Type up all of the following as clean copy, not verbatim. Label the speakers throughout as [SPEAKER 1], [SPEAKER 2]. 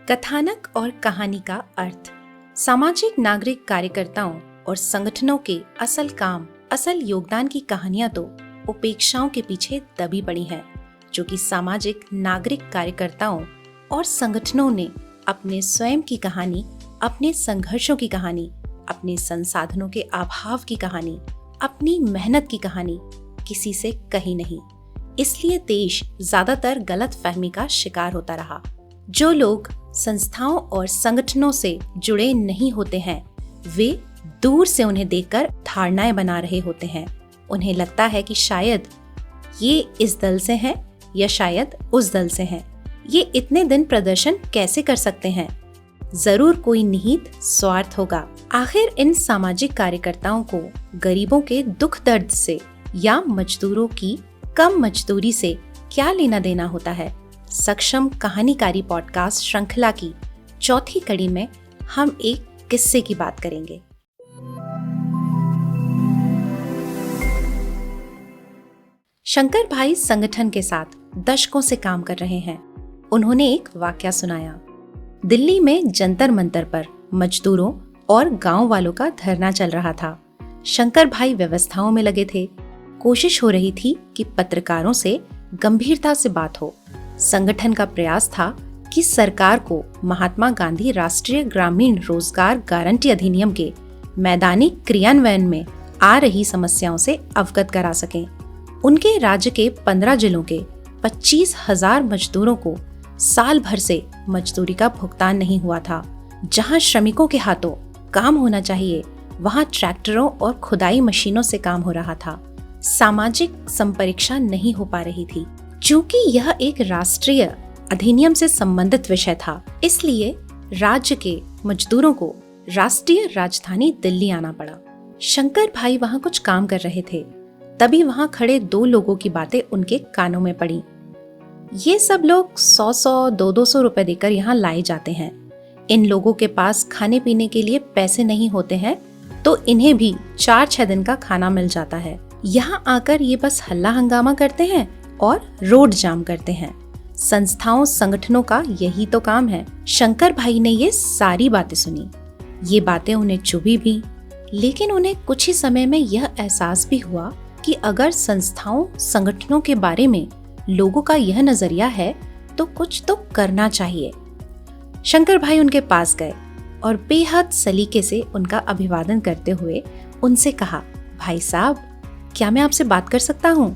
[SPEAKER 1] कथानक और कहानी का अर्थ। सामाजिक नागरिक कार्यकर्ताओं और संगठनों के असल काम, असल योगदान की कहानियां तो उपेक्षाओं के पीछे दबी पड़ी हैं, जो कि सामाजिक नागरिक कार्यकर्ताओं और संगठनों ने अपने स्वयं की कहानी, अपने संघर्षों की कहानी, अपने संसाधनों के अभाव की कहानी, अपनी मेहनत की कहानी किसी से कही नहीं। इसलिए देश ज्यादातर गलतफहमी का शिकार होता रहा। जो लोग संस्थाओं और संगठनों से जुड़े नहीं होते हैं, वे दूर से उन्हें देखकर धारणाएं बना रहे होते हैं। उन्हें लगता है कि शायद ये इस दल से हैं या शायद उस दल से हैं। ये इतने दिन प्रदर्शन कैसे कर सकते हैं? जरूर कोई निहित स्वार्थ होगा। आखिर इन सामाजिक कार्यकर्ताओं को गरीबों के दुख दर्द से या मजदूरों की कम मजदूरी से क्या लेना देना होता है? सक्षम कहानीकारी पॉडकास्ट श्रृंखला की चौथी कड़ी में हम एक किस्से की बात करेंगे। शंकर भाई संगठन के साथ दशकों से काम कर रहे हैं। उन्होंने एक वाकया सुनाया। दिल्ली में जंतर मंतर पर मजदूरों और गांव वालों का धरना चल रहा था। शंकर भाई व्यवस्थाओं में लगे थे। कोशिश हो रही थी कि पत्रकारों से गंभीरता से बात हो। संगठन का प्रयास था कि सरकार को महात्मा गांधी राष्ट्रीय ग्रामीण रोजगार गारंटी अधिनियम के मैदानी क्रियान्वयन में आ रही समस्याओं से अवगत करा सकें। उनके राज्य के 15 जिलों के 25,000 मजदूरों को साल भर से मजदूरी का भुगतान नहीं हुआ था। जहां श्रमिकों के हाथों काम होना चाहिए, वहां ट्रैक्टरों और खुदाई मशीनों से काम हो रहा था। सामाजिक संपरीक्षा नहीं हो पा रही थी। चूंकि यह एक राष्ट्रीय अधिनियम से संबंधित विषय था, इसलिए राज्य के मजदूरों को राष्ट्रीय राजधानी दिल्ली आना पड़ा। शंकर भाई वहां कुछ काम कर रहे थे, तभी वहां खड़े 2 लोगों की बातें उनके कानों में पड़ी। ये सब लोग 100-100, 200-200 रुपए देकर यहाँ लाए जाते हैं। इन लोगों के पास खाने पीने के लिए पैसे नहीं होते हैं, तो इन्हें भी 4-6 दिन का खाना मिल जाता है। यहाँ आकर ये बस हल्ला हंगामा करते हैं और रोड जाम करते हैं। संस्थाओं संगठनों का यही तो काम है। शंकर भाई ने ये सारी बातें सुनी। ये बातें उन्हें चुभी भी, लेकिन उन्हें कुछ ही समय में यह एहसास भी हुआ कि अगर संस्थाओं संगठनों के बारे में लोगों का यह नजरिया है तो कुछ तो करना चाहिए। शंकर भाई उनके पास गए और बेहद सलीके से उनका अभिवादन करते हुए उनसे कहा, भाई साहब, क्या मैं आपसे बात कर सकता हूँ?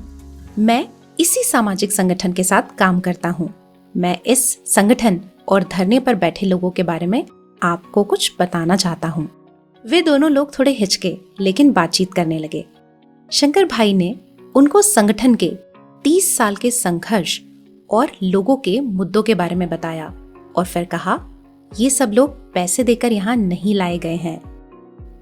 [SPEAKER 1] मैं इसी सामाजिक संगठन के साथ काम करता हूँ। मैं इस संगठन और धरने पर बैठे लोगों के बारे में आपको कुछ बताना चाहता हूँ। वे दोनों लोग थोड़े हिचके, लेकिन बातचीत करने लगे। शंकर भाई ने उनको संगठन के 30 साल के संघर्ष और लोगों के मुद्दों के बारे में बताया और फिर कहा, ये सब लोग पैसे देकर यहाँ नहीं लाए गए हैं।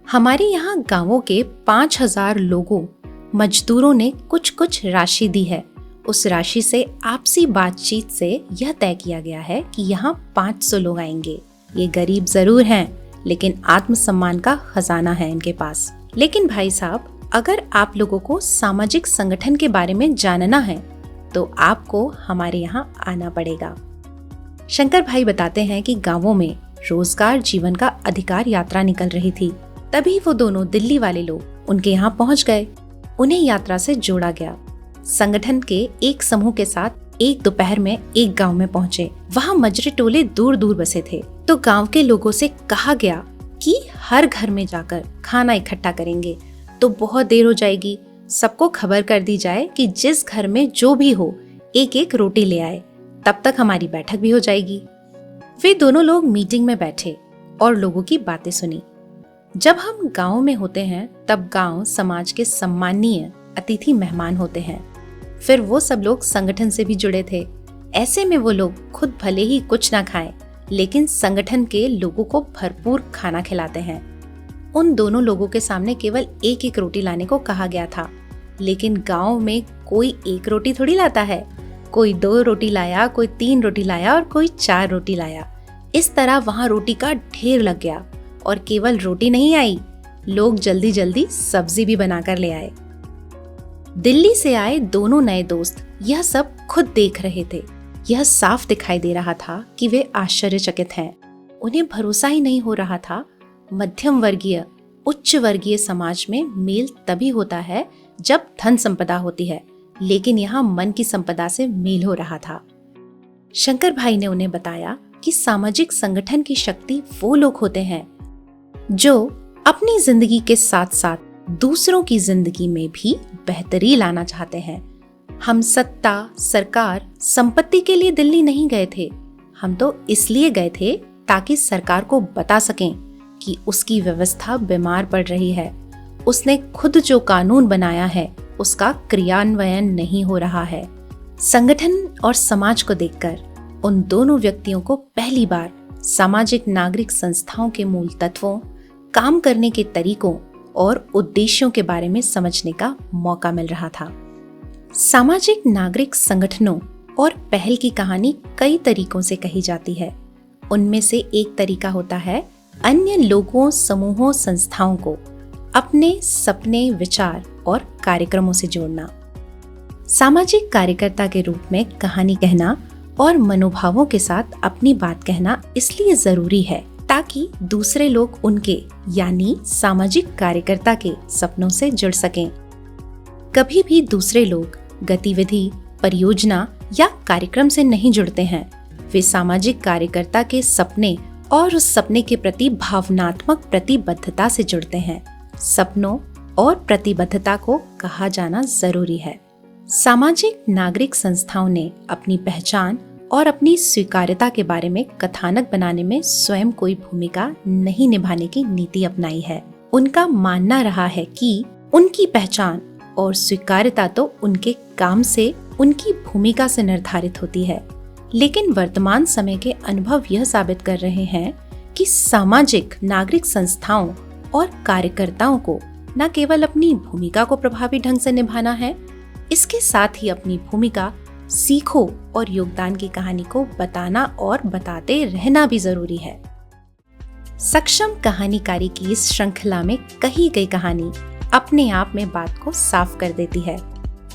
[SPEAKER 1] हमारे यहाँ गांवों के 5,000 लोगों मजदूरों ने कुछ राशि दी है। उस राशि से आपसी बातचीत से यह तय किया गया है कि यहाँ 500 लोग आएंगे। ये गरीब जरूर हैं, लेकिन आत्मसम्मान का खजाना है इनके पास। लेकिन भाई साहब, अगर आप लोगों को सामाजिक संगठन के बारे में जानना है तो आपको हमारे यहाँ आना पड़ेगा। शंकर भाई बताते हैं कि गांवों में रोजगार जीवन का अधिकार यात्रा निकल रही थी। तभी वो दोनों दिल्ली वाले लोग उनके यहाँ पहुँच गए। उन्हें यात्रा से जोड़ा गया। संगठन के एक समूह के साथ एक दोपहर में एक गांव में पहुंचे। वहां मजरे टोले दूर दूर बसे थे, तो गांव के लोगों से कहा गया कि हर घर में जाकर खाना इकट्ठा करेंगे तो बहुत देर हो जाएगी। सबको खबर कर दी जाए कि जिस घर में जो भी हो एक एक रोटी ले आए, तब तक हमारी बैठक भी हो जाएगी। वे दोनों लोग मीटिंग में बैठे और लोगों की बातें सुनी। जब हम गाँव में होते हैं तब गाँव समाज के सम्माननीय अतिथि मेहमान होते हैं। फिर वो सब लोग संगठन से भी जुड़े थे। ऐसे में वो लोग खुद भले ही कुछ ना खाएं, लेकिन संगठन के लोगों को भरपूर खाना खिलाते हैं। उन दोनों लोगों के सामने केवल एक एक रोटी लाने को कहा गया था, लेकिन गांव में कोई एक रोटी थोड़ी लाता है। कोई 2 रोटी लाया, कोई 3 रोटी लाया और कोई 4 रोटी लाया। इस तरह वहां रोटी का ढेर लग गया और केवल रोटी नहीं आई, लोग जल्दी जल्दी सब्जी भी बनाकर ले आए। दिल्ली से आए दोनों नए दोस्त यह सब खुद देख रहे थे। यह साफ दिखाई दे रहा था कि वे आश्चर्यचकित हैं। उन्हें भरोसा ही नहीं हो रहा था। मध्यम वर्गीय उच्च वर्गीय समाज में मेल तभी होता है जब धन संपदा होती है, लेकिन यहाँ मन की संपदा से मेल हो रहा था। शंकर भाई ने उन्हें बताया कि सामाजिक संगठन की शक्ति वो लोग होते हैं जो अपनी जिंदगी के साथ साथ दूसरों की जिंदगी में भी बेहतरी लाना चाहते हैं। हम सत्ता, सरकार, संपत्ति के लिए दिल्ली नहीं गए थे। हम तो इसलिए गए थे ताकि सरकार को बता सकें कि उसकी व्यवस्था बीमार पड़ रही है। उसने खुद जो कानून बनाया है उसका क्रियान्वयन नहीं हो रहा है। संगठन और समाज को देखकर उन दोनों व्यक्तियों को पहली बार सामाजिक नागरिक संस्थाओं के मूल तत्वों, काम करने के तरीकों और उद्देश्यों के बारे में समझने का मौका मिल रहा था। सामाजिक नागरिक संगठनों और पहल की कहानी कई तरीकों से कही जाती है। उनमें से एक तरीका होता है अन्य लोगों, समूहों, संस्थाओं को अपने सपने, विचार और कार्यक्रमों से जोड़ना। सामाजिक कार्यकर्ता के रूप में कहानी कहना और मनोभावों के साथ अपनी बात कहना इसलिए जरूरी है ताकि दूसरे लोग उनके यानी सामाजिक कार्यकर्ता के सपनों से जुड़ सकें। कभी भी दूसरे लोग गतिविधि, परियोजना या कार्यक्रम से नहीं जुड़ते हैं। वे सामाजिक कार्यकर्ता के सपने और उस सपने के प्रति भावनात्मक प्रतिबद्धता से जुड़ते हैं। सपनों और प्रतिबद्धता को कहा जाना जरूरी है। सामाजिक नागरिक संस्थाओं ने अपनी पहचान और अपनी स्वीकार्यता के बारे में कथानक बनाने में स्वयं कोई भूमिका नहीं निभाने की नीति अपनाई है। उनका मानना रहा है कि उनकी पहचान और स्वीकार्यता तो उनके काम से, उनकी भूमिका से निर्धारित होती है। लेकिन वर्तमान समय के अनुभव यह साबित कर रहे हैं कि सामाजिक नागरिक संस्थाओं और कार्यकर्ताओं को न केवल अपनी भूमिका को प्रभावी ढंग से निभाना है, इसके साथ ही अपनी भूमिका, सीखो और योगदान की कहानी को बताना और बताते रहना भी जरूरी है। सक्षम कहानीकारी की इस श्रृंखला में कही गई कहानी अपने आप में बात को साफ कर देती है।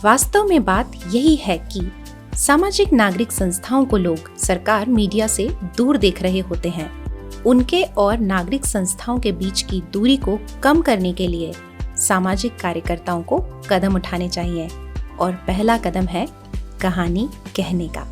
[SPEAKER 1] वास्तव में बात यही है कि सामाजिक नागरिक संस्थाओं को लोग, सरकार, मीडिया से दूर देख रहे होते हैं। उनके और नागरिक संस्थाओं के बीच की दूरी को कम करने के लिए सामाजिक कार्यकर्ताओं को कदम उठाने चाहिए और पहला कदम है कहानी कहने का।